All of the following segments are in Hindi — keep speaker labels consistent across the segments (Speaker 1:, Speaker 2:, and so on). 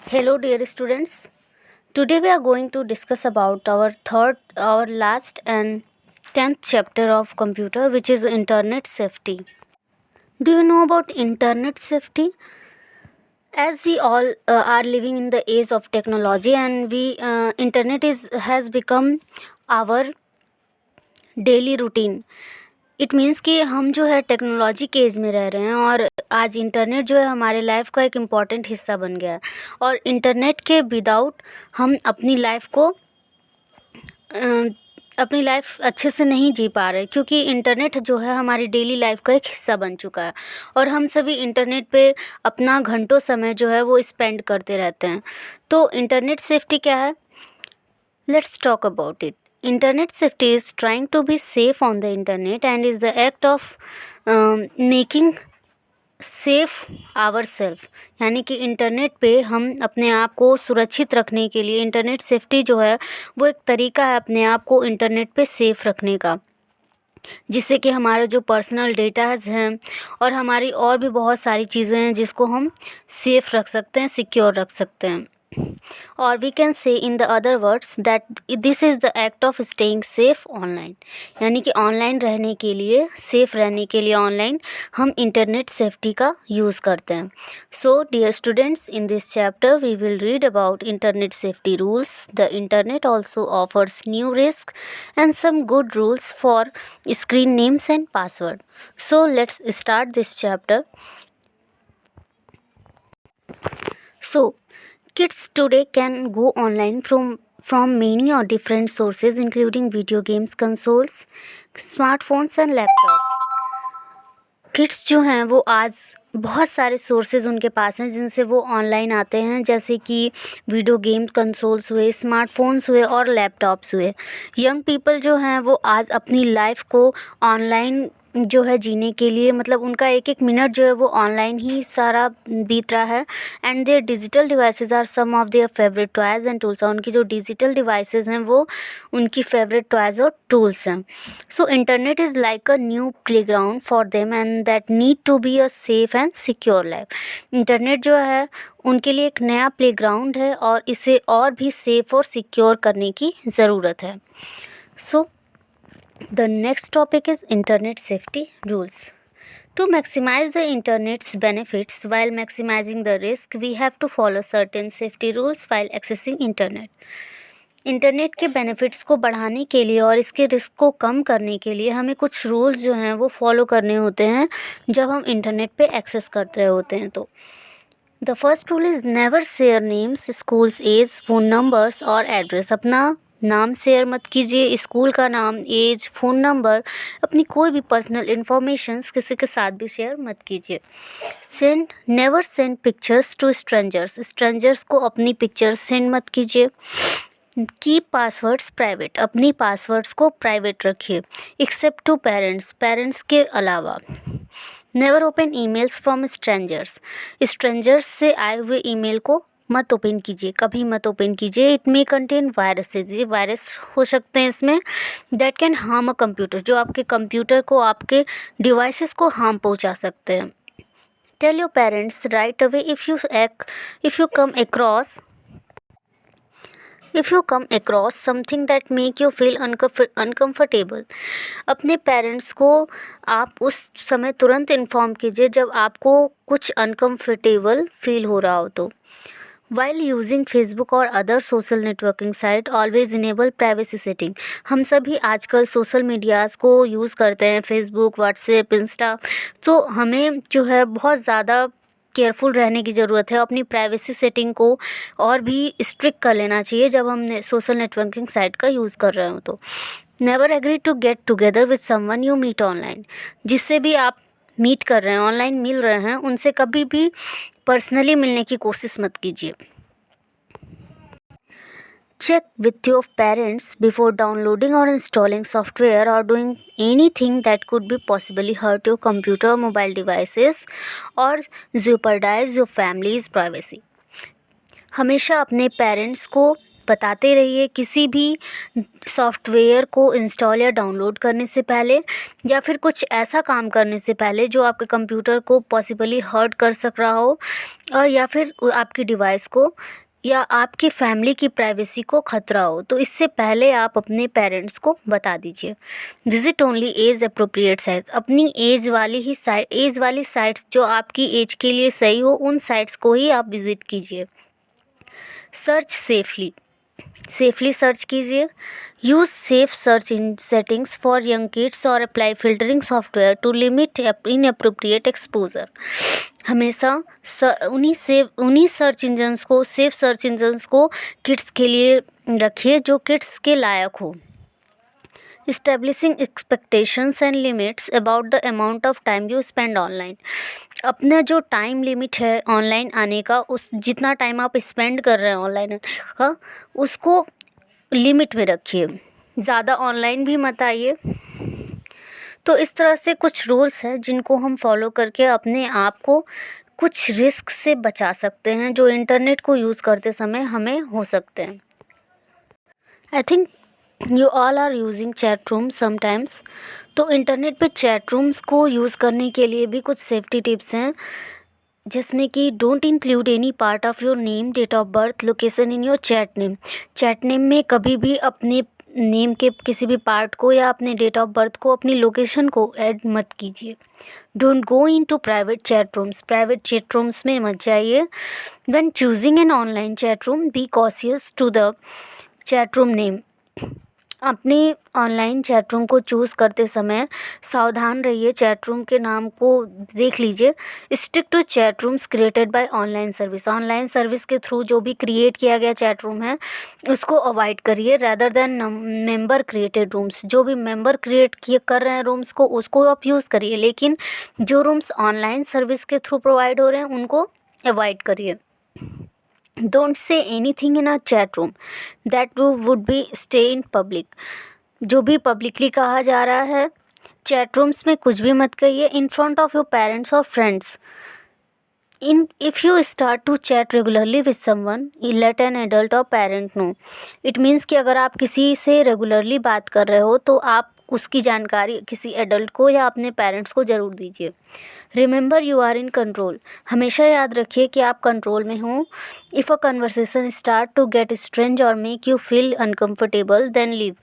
Speaker 1: Hello, dear students. Today we are going to discuss about our last and 10th chapter of computer, which is internet safety. Do you know about internet safety? As we all are living in the age of technology, and we internet is has become our daily routine. It means कि हम जो है टेक्नोलॉजी के एज में रह रहे हैं और आज इंटरनेट जो है हमारे लाइफ का एक इम्पॉर्टेंट हिस्सा बन गया है। और इंटरनेट के विदाउट हम अपनी लाइफ अच्छे से नहीं जी पा रहे, क्योंकि इंटरनेट जो है हमारी डेली लाइफ का एक हिस्सा बन चुका है और हम सभी इंटरनेट पे अपना घंटों समय जो है वो स्पेंड करते रहते हैं। तो इंटरनेट सेफ्टी क्या है? Let's talk about it. Internet safety is trying to be safe on the internet and is the act of making safe our self. यानी कि इंटरनेट पे हम अपने आप को सुरक्षित रखने के लिए इंटरनेट सेफ्टी जो है वो एक तरीका है अपने आप को इंटरनेट पे सेफ रखने का, जिससे कि हमारे जो पर्सनल डेटाज हैं और हमारी और भी बहुत सारी चीज़ें हैं जिसको हम सेफ रख सकते हैं, सिक्योर रख सकते हैं। और we can say in the other words that this is the act of staying safe online. यानी कि ऑनलाइन रहने के लिए, सेफ रहने के लिए ऑनलाइन हम इंटरनेट सेफ्टी का यूज़ करते हैं। So dear students, in this chapter we will read about internet safety rules. The internet also offers new risk and some good rules for screen names and password. So let's start this chapter. So kids today can go online from many or different sources, including video games, consoles, smartphones and laptop. Kids जो हैं वो आज बहुत सारे सोर्सेज उनके पास हैं जिनसे वो ऑनलाइन आते हैं, जैसे कि वीडियो गेम कंसोल्स हुए, स्मार्टफोन्स हुए और लैपटॉप्स हुए। यंग पीपल जो हैं वो आज अपनी लाइफ को ऑनलाइन जो है जीने के लिए, मतलब उनका एक एक मिनट जो है वो ऑनलाइन ही सारा बीत रहा है। And their digital devices are some of their favourite toys and tools. उनकी जो डिजिटल डिवाइसेस हैं वो उनकी फेवरेट टॉयज़ और टूल्स हैं। So internet is like a new playground for them and that need to be a safe and secure life. Internet जो है उनके लिए एक नया प्लेग्राउंड है और इसे और भी सेफ और सिक्योर करने की ज़रूरत है। So the next topic is internet safety rules. To maximize the internet's benefits while maximizing the risk, we have to follow certain safety rules while accessing internet. Internet के बेनिफिट्स को बढ़ाने के लिए और इसके रिस्क को कम करने के लिए हमें कुछ रूल्स जो हैं वो फॉलो करने होते हैं जब हम इंटरनेट पे एक्सेस करते रहे होते हैं। तो the first rule is never share names, schools, age, phone numbers और एड्रेस। अपना नाम शेयर मत कीजिए, स्कूल का नाम, एज, फ़ोन नंबर, अपनी कोई भी पर्सनल इन्फॉर्मेशंस किसी के साथ भी शेयर मत कीजिए। Never send pictures to strangers. Strangers को अपनी पिक्चर्स सेंड मत कीजिए। Keep passwords private. अपनी पासवर्ड्स को प्राइवेट रखिए, एक्सेप्ट टू पेरेंट्स, पेरेंट्स के अलावा। Never open emails from strangers. Strangers से आए हुए ईमेल को मत ओपन कीजिए, कभी मत ओपन कीजिए। It may contain viruses. ये वायरस हो सकते हैं इसमें, that can harm a computer, जो आपके कंप्यूटर को, आपके डिवाइसेस को हार्म पहुंचा सकते हैं। Tell your parents right away if you come across something that make you feel uncomfortable. अपने पेरेंट्स को आप उस समय तुरंत इन्फॉर्म कीजिए जब आपको कुछ अनकम्फर्टेबल फील हो रहा हो। तो वाइल यूजिंग फेसबुक और other social networking site, always enable privacy setting. हम सभी आजकल सोशल मीडियाज़ को यूज़ करते हैं, फेसबुक, व्हाट्सएप, इंस्टा। तो हमें जो है बहुत ज़्यादा केयरफुल रहने की ज़रूरत है। अपनी प्राइवेसी सेटिंग को और भी स्ट्रिक्ट कर लेना चाहिए जब हम सोशल नेटवर्किंग साइट का यूज़ कर रहे हो। तो never agree to get together with someone you meet online. जिससे भी आप मीट कर रहे हैं, ऑनलाइन मिल रहे हैं, उनसे कभी भी पर्सनली मिलने की कोशिश मत कीजिए। Check with your parents before downloading or installing software or doing anything that could be possibly hurt your computer or mobile devices or jeopardize your family's privacy. हमेशा अपने पेरेंट्स को बताते रहिए किसी भी सॉफ्टवेयर को इंस्टॉल या डाउनलोड करने से पहले, या फिर कुछ ऐसा काम करने से पहले जो आपके कंप्यूटर को पॉसिबली हर्ट कर सक रहा हो, और या फिर आपकी डिवाइस को या आपकी फैमिली की प्राइवेसी को खतरा हो, तो इससे पहले आप अपने पेरेंट्स को बता दीजिए। Visit only age appropriate sites, अपनी एज वाली साइट्स जो आपकी एज के लिए सही हो, उन साइट्स को ही आप विजिट कीजिए। सर्च सेफली सर्च कीजिए। Use safe search in settings for young kids और apply filtering software to limit inappropriate exposure. हमेशा उन्हीं सेफ सर्च इंजन्स को किड्स के लिए रखिए जो किड्स के लायक हो। Establishing expectations and limits about the amount of time you spend online, अपना जो टाइम लिमिट है ऑनलाइन आने का, उस जितना टाइम आप स्पेंड कर रहे हैं ऑनलाइन आने का, उसको लिमिट में रखिए, ज़्यादा ऑनलाइन भी मत आइए। तो इस तरह से कुछ रूल्स हैं जिनको हम फॉलो करके अपने आप को कुछ रिस्क से बचा सकते हैं जो इंटरनेट को यूज़ करते समय हमें हो सकते हैं। I think you all are using chat room sometimes. तो इंटरनेट पे चैट रूम्स को यूज़ करने के लिए भी कुछ सेफ्टी टिप्स हैं, जिसमें कि don't include any part of your name, date of birth, location in your chat name. Chat name में कभी भी अपने नेम के किसी भी पार्ट को या अपने डेट ऑफ बर्थ को, अपनी लोकेशन को ऐड मत कीजिए। Don't go into private chat rooms में मत जाइए। When choosing an online chat room, be cautious to the chat room name. अपनी ऑनलाइन चैट रूम को चूज़ करते समय सावधान रहिए, चैट रूम के नाम को देख लीजिए। Stick to chat rooms created by online service के थ्रू जो भी क्रिएट किया गया चैट रूम है उसको अवॉइड करिए, rather than member created rooms. जो भी मेंबर क्रिएट किए कर रहे हैं रूम्स को, उसको आप यूज़ करिए, लेकिन जो रूम्स ऑनलाइन सर्विस के थ्रू प्रोवाइड हो रहे हैं उनको अवॉइड करिए। Don't say anything in a chat room that would be stay in public. जो भी पब्लिकली कहा जा रहा है चैट रूम्स में कुछ भी मत कहिए in front of your parents और friends. If you start to chat regularly with someone, let an adult or parent know. It means कि अगर आप किसी से रेगुलरली बात कर रहे हो तो आप उसकी जानकारी किसी एडल्ट को या अपने पेरेंट्स को ज़रूर दीजिए। Remember you are in control, हमेशा याद रखिए कि आप कंट्रोल में हो। If a conversation start to get strange और make you feel uncomfortable, then leave.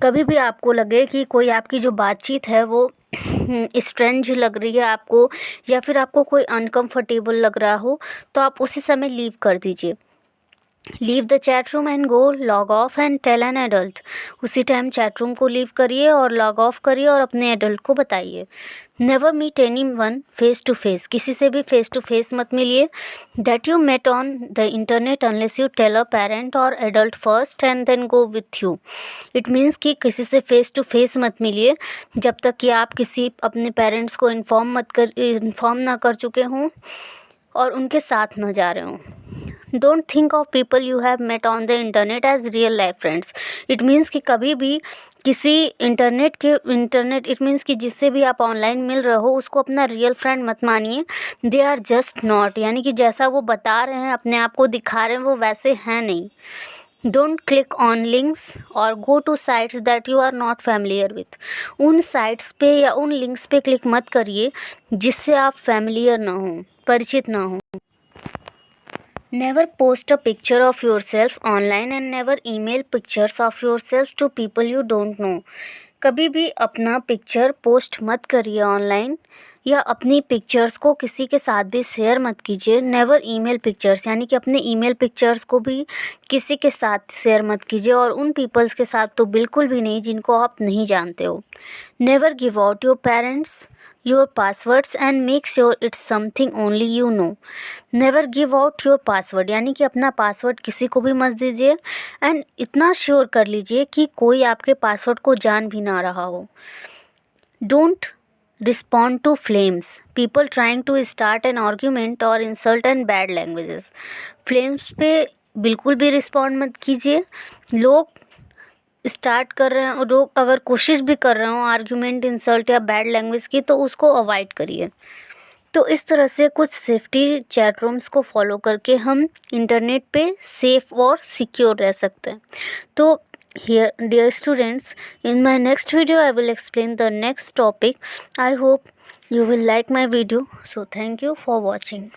Speaker 1: कभी भी आपको लगे कि कोई आपकी जो बातचीत है वो स्ट्रेंज लग रही है आपको, या फिर आपको कोई अनकम्फर्टेबल लग रहा हो, तो आप उसी समय लीव कर दीजिए। Leave the chat room and go log off and tell an adult. उसी टाइम चैट रूम को लीव करिए और लॉग ऑफ करिए और अपने एडल्ट को बताइए। Never meet anyone face to face, किसी से भी फेस टू फेस मत मिलिए। That you met on the internet unless you tell a parent और adult first and then go with you. It means कि किसी से फेस टू फेस मत मिलिए जब तक कि आप किसी अपने पेरेंट्स को इन्फॉर्म ना कर चुके हों और उनके साथ न जा रहे हों। Don't think of people you have met on the internet as real life friends. It means कि कभी भी किसी इंटरनेट इट मीन्स कि जिससे भी आप ऑनलाइन मिल रहे हो उसको अपना रियल फ्रेंड मत मानिए। दे आर जस्ट नॉट, यानी कि जैसा वो बता रहे हैं, अपने आप को दिखा रहे हैं, वो वैसे हैं नहीं। डोंट क्लिक ऑन लिंक्स और go to sites that you are not familiar with. उन साइट्स पे या उन लिंक्स पे क्लिक मत करिए जिससे आप फैमिलियर ना हो, परिचित ना हो। Never post a picture of yourself online and never email pictures of yourself to people you don't know. कभी भी अपना पिक्चर पोस्ट मत करिए ऑनलाइन, या अपनी पिक्चर्स को किसी के साथ भी शेयर मत कीजिए। नेवर ईमेल पिक्चर्स, यानी कि अपने ईमेल पिक्चर्स को भी किसी के साथ शेयर मत कीजिए, और उन पीपल्स के साथ तो बिल्कुल भी नहीं जिनको आप नहीं जानते हो। Never give out your parents your passwords and make sure it's something only you know. Never give out your password, यानी कि अपना पासवर्ड किसी को भी मत दीजिए, एंड इतना श्योर कर लीजिए कि कोई आपके पासवर्ड को जान भी ना रहा हो। Don't respond to flames, people trying to start an argument और insult and bad languages. Flames पे बिल्कुल भी रिस्पॉन्ड मत कीजिए। लोग स्टार्ट कर रहे हैं, लोग अगर कोशिश भी कर रहे हो आर्ग्यूमेंट, इंसल्ट या बैड लैंग्वेज की, तो उसको अवॉइड करिए। तो इस तरह से कुछ सेफ्टी चैट रूम्स को फॉलो करके हम इंटरनेट पे सेफ और सिक्योर रह सकते हैं। तो here, dear students, in my next video I will explain the next topic. I hope you will like my video. So thank you for watching.